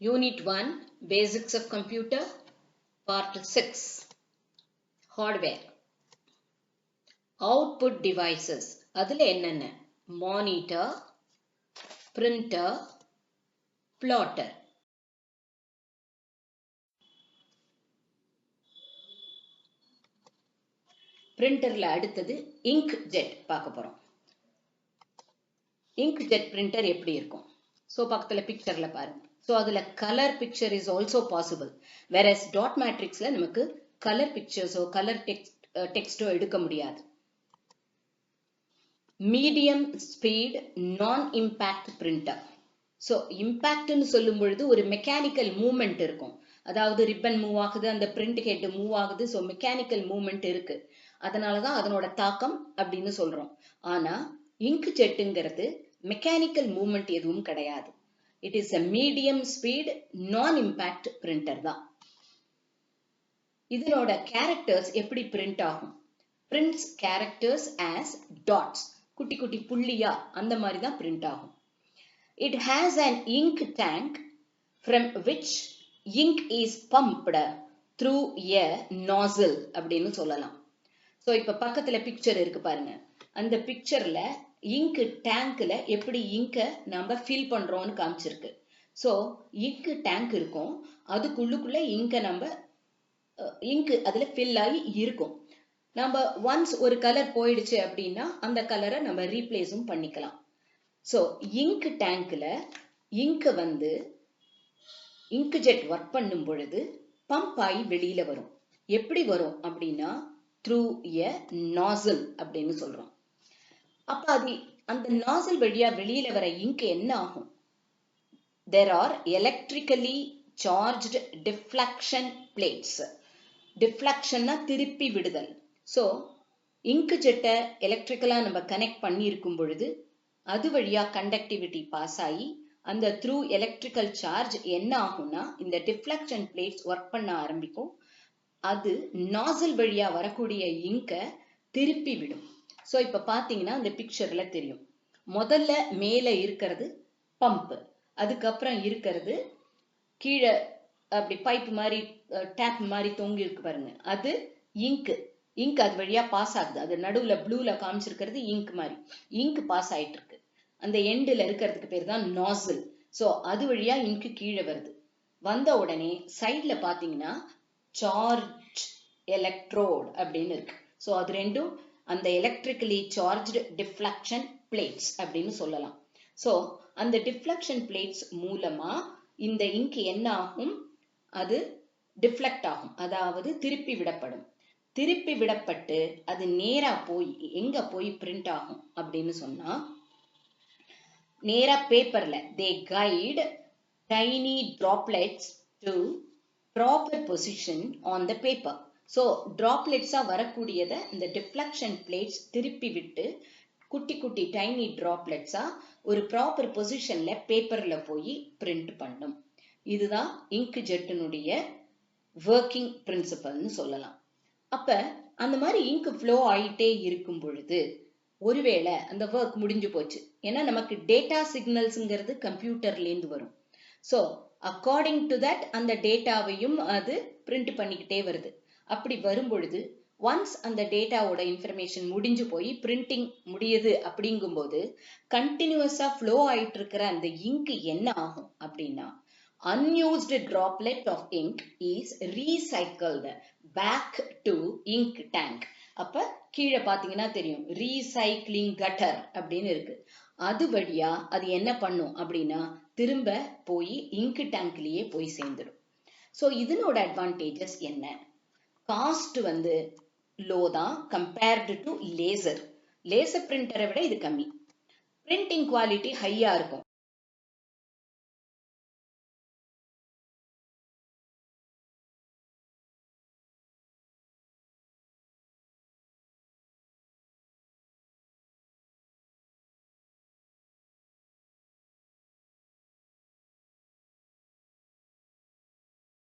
Unit 1 Basics of Computer Part 6 Hardware Output Devices அதில் என்னென்ன Monitor, Printer, Plotter Printerல அடுத்தது Inkjet பார்க்க போறோம் Inkjet printer எப்படி இருக்கும் So பக்கத்துல pictureல பாருங்க So அதுல color picture is also possible whereas dot matrixல நமக்கு color pictures or color text எடுக்க முடியாது Medium speed non-impact printer So impact னு சொல்லும் பொழுது ஒரு mechanical movement இருக்கும் அதாவது ribbon move ஆகுது அந்த print head move ஆகுது so mechanical movement இருக்கு அதனாலதான் அதனோட தாக்கம் அப்படின்னு சொல்றோம் ஆனா inkjetங்கிறது mechanical movement எதுவும் கிடையாது It is a medium speed non-impact printer தான் இதனோட characters எப்படி print ஆகும் prints characters as dots குட்டி குட்டி புள்ளியா அந்த மாதிரி தான் print ஆகும் It has an ink tank from which ink is pumped through a nozzle அப்படின்னு சொல்லலாம் So இப்ப பக்கத்துல picture இருக்கு பாருங்க அந்த pictureல ink tankல எப்படி ink நாம fill பண்றோம்னு காமிச்சிருக்கு So ink tank இருக்கும் அதுக்குள்ளுக்குள்ள ink நம்ம ink அதுல fill ஆகி இருக்கும் நம்ம once ஒரு கலர் போயிடுச்சு அப்படின்னா அந்த கலரை நம்ம ரீப்ளேஸும் பண்ணிக்கலாம் So ink tankல ink வந்து inkjet work பண்ணும் பொழுது பம்ப் ஆகி வெளியில வரும் எப்படி வரும் அப்படின்னா through a nozzle அப்படின்னு சொல்றோம் அப்ப அது அந்த nozzle வழியா வெளியில வர ink என்ன ஆகும் There are electrically charged deflection plates deflection திருப்பி விடுதல் So inkjet எலக்ட்ரிக்கலா நம்ம கனெக்ட் பண்ணி இருக்கும் பொழுது அது வழியா கண்டக்டிவிட்டி பாஸ் ஆகி அந்த த்ரூ எலக்ட்ரிக்கல் சார்ஜ் என்ன ஆகும்னா இந்த டிஃப்ளெக்ஷன் பிளேட்ஸ் ஒர்க் பண்ண ஆரம்பிக்கும் அது நாசல் வழியா வரக்கூடிய இங்க திருப்பி விடும் சோ இப்ப பாத்தீங்கன்னா இந்த பிக்சர்ல தெரியும் முதல்ல மேல இருக்கிறது பம்ப் அதுக்கப்புறம் இருக்கிறது கீழே அப்படி பைப் மாதிரி டேப் மாதிரி தொங்கி இருக்கு பாருங்க அது இங்க் அது வழியா பாஸ் ஆகுது அது நடுவுல ப்ளூல காமிச்சிருக்கிறது இங்க் மாதிரி இங்க் பாஸ் ஆயிட்டு இருக்கு அந்த எண்டுல இருக்கிறதுக்கு பேர் தான் நாசில் சோ அது வழியா இங்க் கீழே வருது வந்த உடனே சைட்ல பாத்தீங்கன்னா சார்ஜ் எலக்ட்ரோட் அப்படின்னு இருக்கு சோ அது ரெண்டும் அந்த எலக்ட்ரிக்கலி சார்ஜ்டு டிஃப்ளெக்ஷன் பிளேட்ஸ் அப்படின்னு சொல்லலாம் சோ அந்த டிஃப்ளெக்ஷன் பிளேட்ஸ் மூலமா இந்த இங்க் என்ன ஆகும் அது டிஃப்ளெக்ட் ஆகும் அதாவது திருப்பி விடப்படும் திருப்பி விடப்பட்டு அது நேரா போய் எங்க போய் பிரிண்ட் ஆகும் அப்படின்னு சொன்னா நேரா பேப்பர்ல they guide tiny droplets to proper position on the paper so droplets வரக்கூடியத இந்த deflection plates திருப்பி விட்டு குட்டி குட்டி tiny droplets ஒரு proper positionல பேப்பர்ல போய் பிரிண்ட் பண்ணும் இதுதான் inkjetனுடைய working principle னு சொல்லலாம் அப்ப அந்த மாதிரி இங்க் ஃப்ளோ ஆயிட்டே இருக்கும் பொழுது ஒருவேளை அந்த ஒர்க் முடிஞ்சு போச்சு ஏன்னா நமக்கு டேட்டா சிக்னல்ஸ்ங்கிறது கம்ப்யூட்டர்ல இருந்து வரும் சோ அக்கார்டிங் டு தட் அந்த டேட்டாவையும் அது பிரிண்ட் பண்ணிக்கிட்டே வருது அப்படி வரும் பொழுது ஒன்ஸ் அந்த டேட்டாவோட இன்ஃபர்மேஷன் முடிஞ்சு போய் பிரிண்டிங் முடியுது அப்படிங்கும்போது கண்டினியூஸா ஃப்ளோ ஆயிட்டு இருக்கிற அந்த இங்க் என்ன ஆகும் அப்படின்னா unused droplet of ink is recycled back to ink tank அப்ப கீழே பாத்தீங்கன்னா தெரியும் recycling gutter அப்படின்னு இருக்கு அது வழியா அது என்ன பண்ணும் அப்படின்னா திரும்ப போய் இங்க் டேங்க்லயே போய் சேர்ந்துடும் சோ இதனோட அட்வான்டேஜஸ் என்ன காஸ்ட் வந்து லோ தான் கம்பேர்டு டு லேசர் பிரிண்டரை விட இது கம்மி பிரிண்டிங் குவாலிட்டி ஹையா இருக்கும்